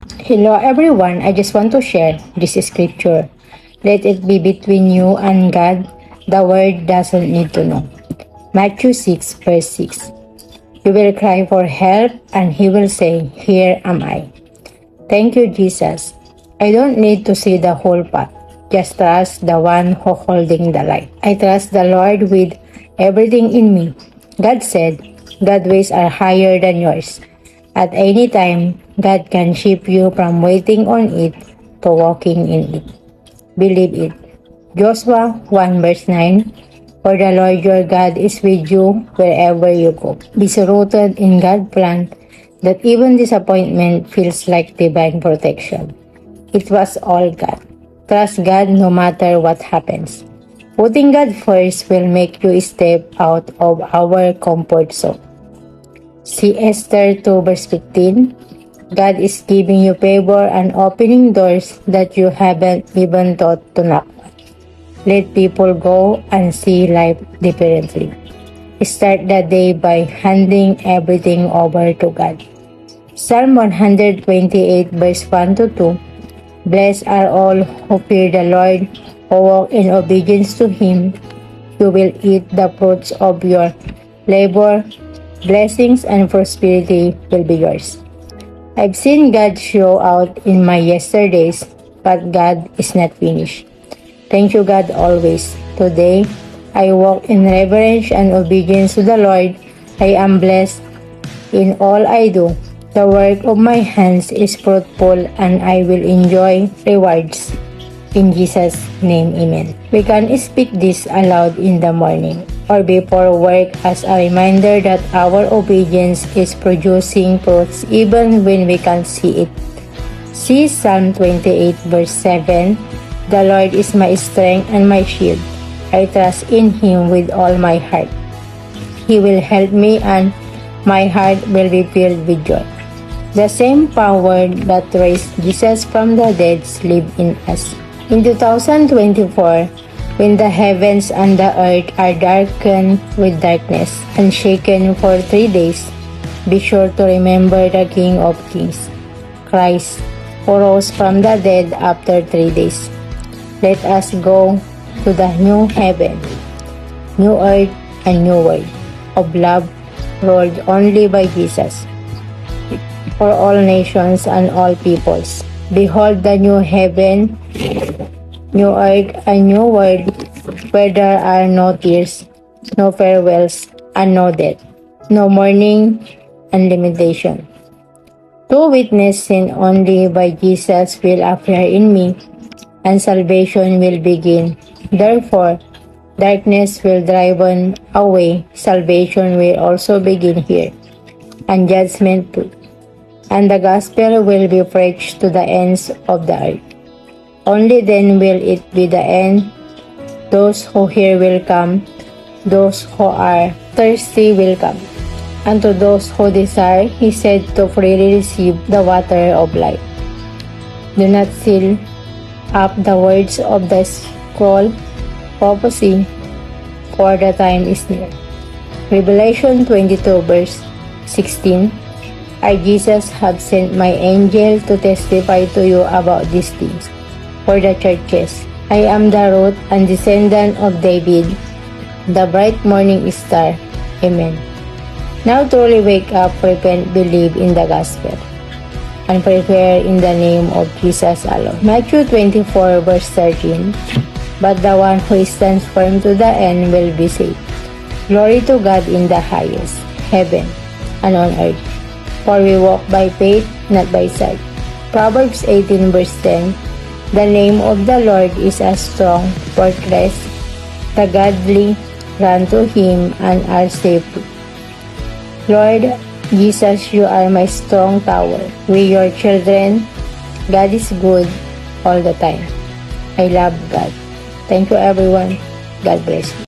Hello everyone, I just want to share this scripture. Let it be between you and God. The word doesn't need to know. Matthew 6 verse 6. You will cry for help and he will say, here am I. Thank you, Jesus. I don't need to see the whole path. Just trust the one who holding the light. I trust the Lord with everything in me. God said, God's ways are higher than yours. At any time, God can shift you from waiting on it to walking in it. Believe it. Joshua 1 verse 9. For the Lord your God is with you wherever you go. Be so rooted in God's plan that even disappointment feels like divine protection. It was all God. Trust God no matter what happens. Putting God first will make you step out of our comfort zone. See Esther 2 verse 15. God is giving you favor and opening doors that you haven't even thought to knock. Let people go and see life differently. Start the day by handing everything over to God. Psalm 128 verse 1 to 2. Blessed are all who fear the Lord, who walk in obedience to Him. You will eat the fruits of your labor. Blessings and prosperity will be yours. I've seen God show out in my yesterdays, but God is not finished. Thank you, God, always. Today, I walk in reverence and obedience to the Lord. I am blessed in all I do. The work of my hands is fruitful and I will enjoy rewards. In Jesus' name, Amen. We can speak this aloud in the morning or before work as a reminder that our obedience is producing fruits even when we can't see it. See Psalm 28 verse 7. The Lord is my strength and my shield. I trust in Him with all my heart. He will help me and my heart will be filled with joy. The same power that raised Jesus from the dead lives in us. In 2024, when the heavens and the earth are darkened with darkness and shaken for 3 days, be sure to remember the King of Kings, Christ, who rose from the dead after 3 days. Let us go to the new heaven, new earth, and new world of love ruled only by Jesus for all nations and all peoples. Behold the new heaven, new earth, and new world, where there are no tears, no farewells, and no death, no mourning and limitation. Two witnesses sent only by Jesus will appear in me, and salvation will begin. Therefore, darkness will drive on away, salvation will also begin here, and judgment too. And the gospel will be preached to the ends of the earth. Only then will it be the end. Those who hear will come, those who are thirsty will come. And to those who desire, He said, to freely receive the water of life. Do not seal up the words of the scroll prophecy, for the time is near. Revelation 22 verse 16. I, Jesus, have sent my angel to testify to you about these things for the churches. I am the root and descendant of David, the bright morning star. Amen. Now truly wake up, repent, believe in the gospel, and prepare in the name of Jesus alone. Matthew 24 verse 13. But the one who stands firm to the end will be saved. Glory to God in the highest, heaven and on earth. For we walk by faith, not by sight. Proverbs 18 verse 10. The name of the Lord is a strong fortress. The godly run to Him and are safe. Lord Jesus, you are my strong tower. We, your children, God is good all the time. I love God. Thank you, everyone. God bless you.